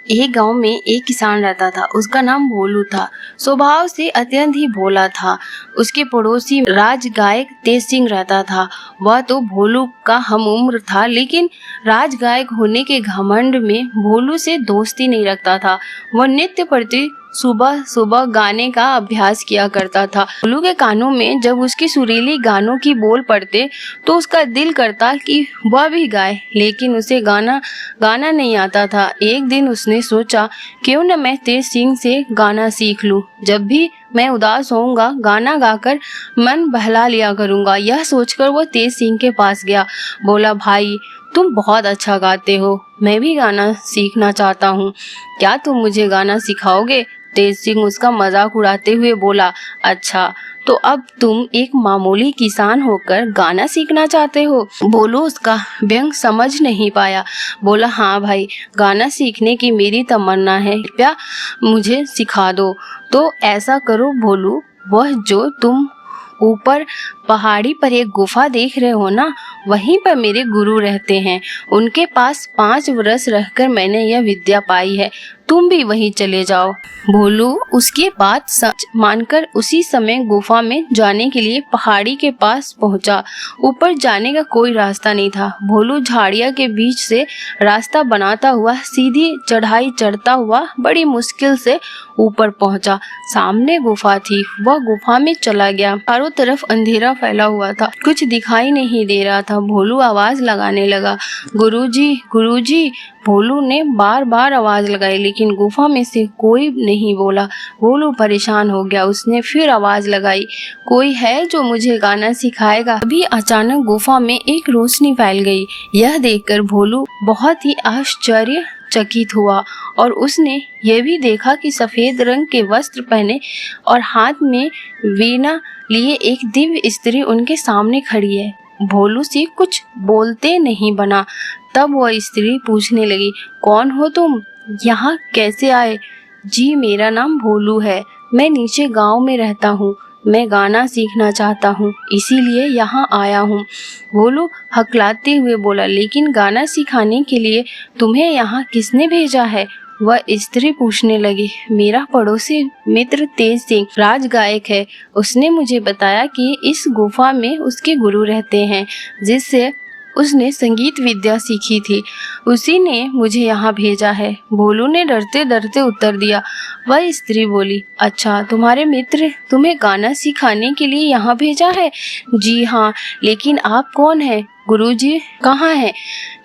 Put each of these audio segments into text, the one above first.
एक गांव में एक किसान रहता था। उसका नाम भोलू था। स्वभाव से अत्यंत ही भोला था। उसके पड़ोसी राज गायक तेज सिंह रहता था। वह तो भोलू का हम उम्र था, लेकिन राज गायक होने के घमंड में भोलू से दोस्ती नहीं रखता था। वह नित्य प्रति सुबह सुबह गाने का अभ्यास किया करता था। भोलू के कानों में जब उसके सुरीली गानों की बोल पड़ते तो उसका दिल करता कि वह भी गाए, लेकिन उसे गाना नहीं आता था। एक दिन उसने सोचा, क्यों न मैं तेज सिंह से गाना सीख लूं। जब भी मैं उदास होऊंगा गाना गाकर मन बहला लिया करूंगा। यह सोचकर वो तेज सिंह के पास गया। बोला, भाई तुम बहुत अच्छा गाते हो, मैं भी गाना सीखना चाहता हूँ, क्या तुम मुझे गाना सिखाओगे? तेज सिंह उसका मजाक उड़ाते हुए बोला, अच्छा तो अब तुम एक मामूली किसान होकर गाना सीखना चाहते हो? भोलू उसका व्यंग समझ नहीं पाया। बोला, हाँ भाई, गाना सीखने की मेरी तमन्ना है, कृपया मुझे सिखा दो। तो ऐसा करो भोलू, वह जो तुम ऊपर पहाड़ी पर एक गुफा देख रहे हो ना, वहीं पर मेरे गुरु रहते हैं। उनके पास 5 वर्ष रहकर मैंने यह विद्या पाई है। तुम भी वहीं चले जाओ। भोलू उसकी बात सच मानकर उसी समय गुफा में जाने के लिए पहाड़ी के पास पहुंचा। ऊपर जाने का कोई रास्ता नहीं था। भोलू झाड़ियों के बीच से रास्ता बनाता हुआ सीधी चढ़ाई चढ़ता हुआ बड़ी मुश्किल से ऊपर पहुंचा। सामने गुफा थी। वह गुफा में चला गया। चारों तरफ अंधेरा फैला हुआ था, कुछ दिखाई नहीं दे रहा था। भोलू आवाज लगाने लगा, गुरुजी, गुरुजी। भोलू ने बार बार आवाज लगाई, लेकिन गुफा में से कोई नहीं बोला। भोलू परेशान हो गया। उसने फिर आवाज लगाई, कोई है जो मुझे गाना सिखाएगा? अभी अचानक गुफा में एक रोशनी फैल गई। यह देखकर भोलू बहुत ही आश्चर्यचकित हुआ और उसने यह भी देखा कि सफेद रंग के वस्त्र पहने और हाथ में वीणा लिए एक दिव्य स्त्री उनके सामने खड़ी है। भोलू से कुछ बोलते नहीं बना। तब वह स्त्री पूछने लगी, कौन हो तुम? यहाँ कैसे आए? जी, मेरा नाम भोलू है, मैं नीचे गांव में रहता हूँ, मैं गाना सीखना चाहता हूँ, इसीलिए यहाँ आया हूँ। भोलू हकलाते हुए बोला, लेकिन गाना सिखाने के लिए तुम्हें यहाँ किसने भेजा है? वह स्त्री पूछने लगी, मेरा पड़ोसी मित्र तेज सिंह राज गायक है। उसने मुझे बताया कि इस गुफा में उसके गुरु रहते हैं, जिससे उसने संगीत विद्या सीखी थी। उसी ने मुझे यहाँ भेजा है। भोलू ने डरते डरते उत्तर दिया। वह स्त्री बोली, अच्छा, तुम्हारे मित्र तुम्हें गाना सिखाने के लिए यहाँ भेजा है? जी हाँ, लेकिन आप कौन हैं? गुरुजी कहाँ हैं?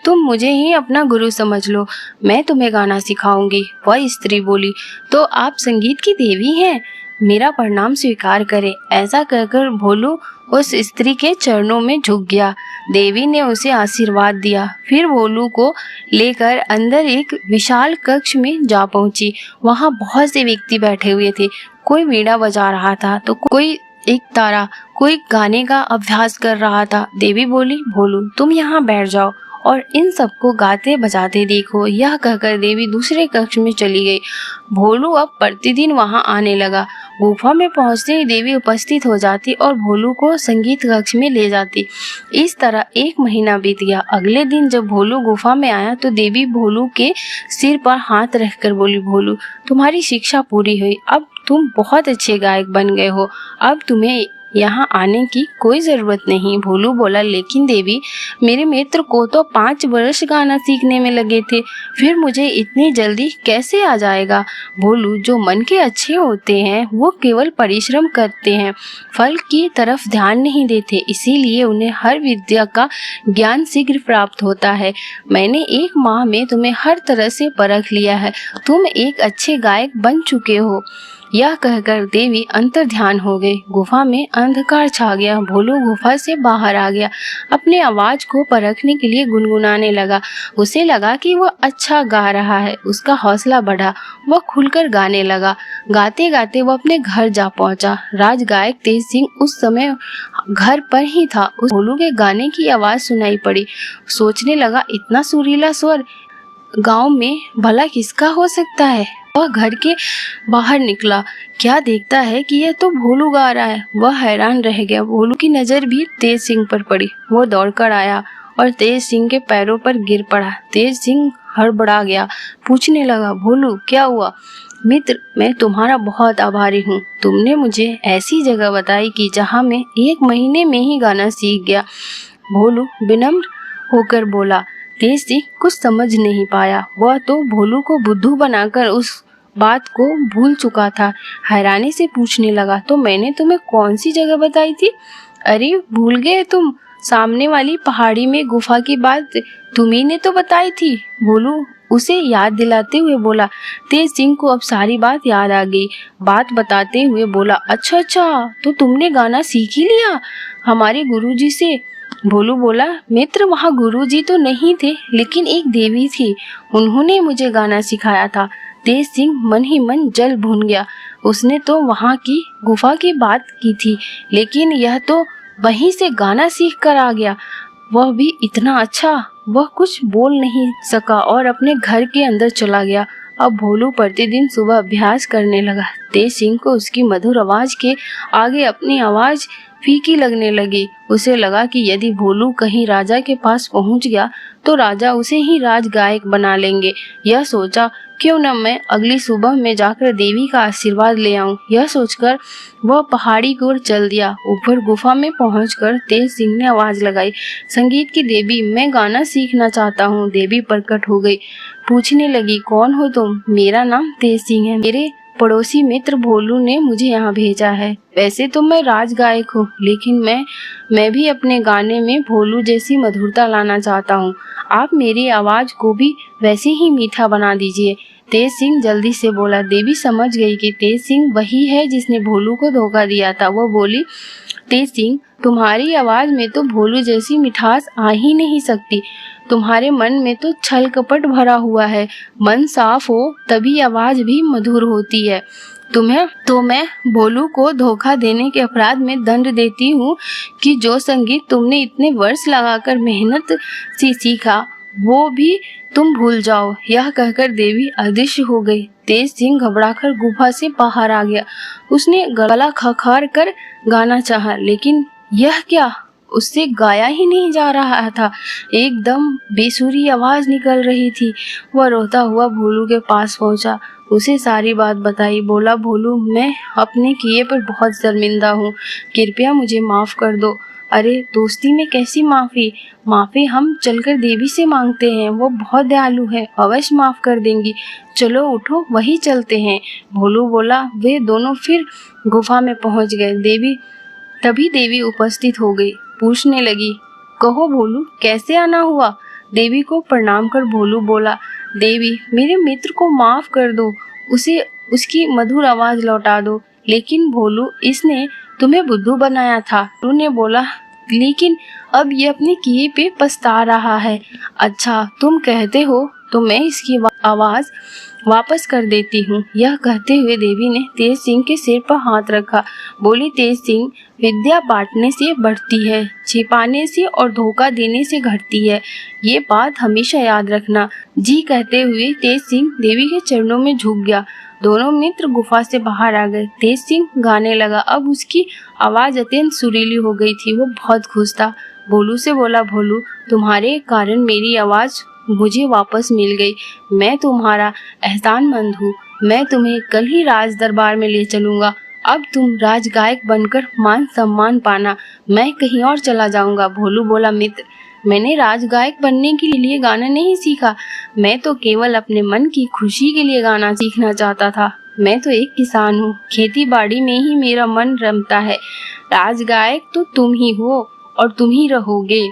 तुम मुझे ही अपना गुरु समझ लो, मैं तुम्हें गाना सिखाऊंगी। वह स्त्री बोली, तो आप संगीत की देवी हैं? मेरा प्रणाम स्वीकार करें। ऐसा कहकर भोलू उस स्त्री के चरणों में झुक गया। देवी ने उसे आशीर्वाद दिया। फिर भोलू को लेकर अंदर एक विशाल कक्ष में जा पहुंची। वहां बहुत से व्यक्ति बैठे हुए थे। कोई वीणा बजा रहा था तो कोई एक तारा, कोई गाने का अभ्यास कर रहा था। देवी बोली, भोलू तुम यहाँ बैठ जाओ और इन सबको गाते बजाते देखो। यह कहकर देवी दूसरे कक्ष में चली गई। भोलू अब प्रतिदिन वहां आने लगा। गुफा में पहुंचते ही देवी उपस्थित हो जाती और भोलू को संगीत कक्ष में ले जाती। इस तरह 1 महीना बीत गया। अगले दिन जब भोलू गुफा में आया तो देवी भोलू के सिर पर हाथ रखकर बोली, भोलू तुम्हारी शिक्षा पूरी हुई, अब तुम बहुत अच्छे गायक बन गए हो, अब तुम्हें यहाँ आने की कोई जरूरत नहीं। भोलू बोला, लेकिन देवी, मेरे मित्र को तो 5 वर्ष गाना सीखने में लगे थे, फिर मुझे इतनी जल्दी कैसे आ जाएगा? भोलू, जो मन के अच्छे होते हैं वो केवल परिश्रम करते हैं, फल की तरफ ध्यान नहीं देते, इसीलिए उन्हें हर विद्या का ज्ञान शीघ्र प्राप्त होता है। मैंने 1 माह में तुम्हें हर तरह से परख लिया है, तुम एक अच्छे गायक बन चुके हो। यह कहकर देवी अंतर ध्यान हो गई। गुफा में अंधकार छा गया। भोलू गुफा से बाहर आ गया। अपने आवाज को परखने के लिए गुनगुनाने लगा। उसे लगा कि वह अच्छा गा रहा है। उसका हौसला बढ़ा। वह खुलकर गाने लगा। गाते गाते वह अपने घर जा पहुंचा। राज गायक तेज सिंह उस समय घर पर ही था। उस भोलू के गाने की आवाज सुनाई पड़ी। सोचने लगा, इतना सुरीला स्वर गांव में भला किसका हो सकता है? वह घर के बाहर निकला। क्या देखता है कि यह तो भोलू गा रहा है। वह हैरान रह गया। भोलू की नजर भी तेज सिंह पर पड़ी। वो दौड़कर आया और तेज सिंह के पैरों पर गिर पड़ा। तेज सिंह हड़बड़ा गया, पूछने लगा, भोलू क्या हुआ? मित्र, मैं तुम्हारा बहुत आभारी हूँ। तुमने मुझे ऐसी जगह बताई कि जहाँ मैं 1 महीने में ही गाना सीख गया। भोलू विनम्र होकर बोला। तेज सिंह कुछ समझ नहीं पाया। वह तो भोलू को बुद्धू बनाकर उस बात को भूल चुका था। हैरानी से पूछने लगा, तो मैंने तुम्हें कौन सी जगह बताई थी? अरे भूल गए तुम? सामने वाली पहाड़ी में गुफा की बात तुम्ही ने तो बताई थी। भोलू उसे याद दिलाते हुए बोला। तेज सिंह को अब सारी बात याद आ गई। बात बताते हुए बोला, अच्छा तो तुमने गाना सीख ही लिया हमारे गुरुजी से? भोलू बोला, मित्र वहाँ गुरुजी तो नहीं थे, लेकिन एक देवी थी, उन्होंने मुझे गाना सिखाया था। तेज सिंह मन ही मन जल भून गया। उसने तो वहाँ की गुफा की बात की थी, लेकिन यह तो वहीं से गाना सीख कर आ गया, वह भी इतना अच्छा। वह कुछ बोल नहीं सका और अपने घर के अंदर चला गया। अब भोलू प्रतिदिन सुबह अभ्यास करने लगा। तेज सिंह को उसकी मधुर आवाज के आगे अपनी आवाज फीकी लगने लगी। उसे लगा कि यदि भोलू कहीं राजा के पास पहुंच गया तो राजा उसे ही राज गायक बना लेंगे। यह सोचा, क्यों न मैं अगली सुबह में जाकर देवी का आशीर्वाद ले आऊं। यह सोचकर वह पहाड़ी की ओर चल दिया। ऊपर गुफा में पहुंचकर तेज सिंह ने आवाज लगाई, संगीत की देवी, मैं गाना सीखना चाहता हूँ। देवी प्रकट हो गई, पूछने लगी, कौन हो तुम? मेरा नाम तेज सिंह है। मेरे पड़ोसी मित्र भोलू ने मुझे यहाँ भेजा है। वैसे तो मैं राज गायक हूँ, लेकिन मैं भी अपने गाने में भोलू जैसी मधुरता लाना चाहता हूँ। आप मेरी आवाज को भी वैसे ही मीठा बना दीजिए। तेज सिंह जल्दी से बोला। देवी समझ गई कि तेज सिंह वही है जिसने भोलू को धोखा दिया था। वो बोली, तेज सिंह, तुम्हारी आवाज में तो भोलू जैसी मिठास आ ही नहीं सकती। तुम्हारे मन में तो छल कपट भरा हुआ है। मन साफ हो तभी आवाज भी मधुर होती है। तुम्हें तो मैं भोलू को धोखा देने के अपराध में दंड देती हूँ कि जो संगीत तुमने इतने वर्ष लगाकर मेहनत से सीखा वो भी तुम भूल जाओ। यह कहकर देवी अदृश्य हो गई। तेज सिंह घबराकर गुफा से बाहर आ गया। उसने गला खखार कर गाना चाहा, लेकिन यह क्या, उससे गाया ही नहीं जा रहा था। एकदम बेसुरी आवाज निकल रही थी। वह रोता हुआ भोलू के पास पहुंचा, उसे सारी बात बताई। बोला, भोलू, मैं अपने किए पर बहुत शर्मिंदा हूँ, कृपया मुझे माफ कर दो। अरे दोस्ती में कैसी माफी हम चलकर देवी से मांगते हैं, वो बहुत दयालु है, अवश्य माफ कर देंगी। चलो उठो, वही चलते हैं। भोलू बोला। वे दोनों फिर गुफा में पहुंच गए। तभी देवी उपस्थित हो गई। पूछने लगी, कहो भोलू, कैसे आना हुआ? देवी को प्रणाम कर भोलू बोला, देवी, मेरे मित्र को माफ कर दो, उसे उसकी मधुर आवाज लौटा दो। लेकिन भोलू, इसने तुम्हें बुद्धू बनाया था। भोलू ने बोला, लेकिन अब ये अपने किए पे पछता रहा है। अच्छा, तुम कहते हो तो मैं इसकी आवाज वापस कर देती हूँ। यह कहते हुए देवी ने तेज सिंह के सिर पर हाथ रखा। बोली, तेज सिंह, विद्या बांटने से बढ़ती है, छिपाने से और धोखा देने से घटती है। ये बात हमेशा याद रखना। जी कहते हुए तेज सिंह देवी के चरणों में झुक गया। दोनों मित्र गुफा से बाहर आ गए। तेज सिंह गाने लगा। अब उसकी आवाज अत्यंत सुरीली हो गई थी। वो बहुत खुश था। भोलू से बोला, भोलू, तुम्हारे कारण मेरी आवाज मुझे वापस मिल गई। मैं तुम्हारा एहसानमंद हूँ। मैं तुम्हें कल ही राज दरबार में ले चलूंगा। अब तुम राज गायक बनकर मान सम्मान पाना। मैं कहीं और चला जाऊंगा। भोलू बोला, मित्र, मैंने राज गायक बनने के लिए गाना नहीं सीखा। मैं तो केवल अपने मन की खुशी के लिए गाना सीखना चाहता था। मैं तो एक किसान हूँ, खेती बाड़ी में ही मेरा मन रमता है। राज गायक तो तुम ही हो और तुम ही रहोगे।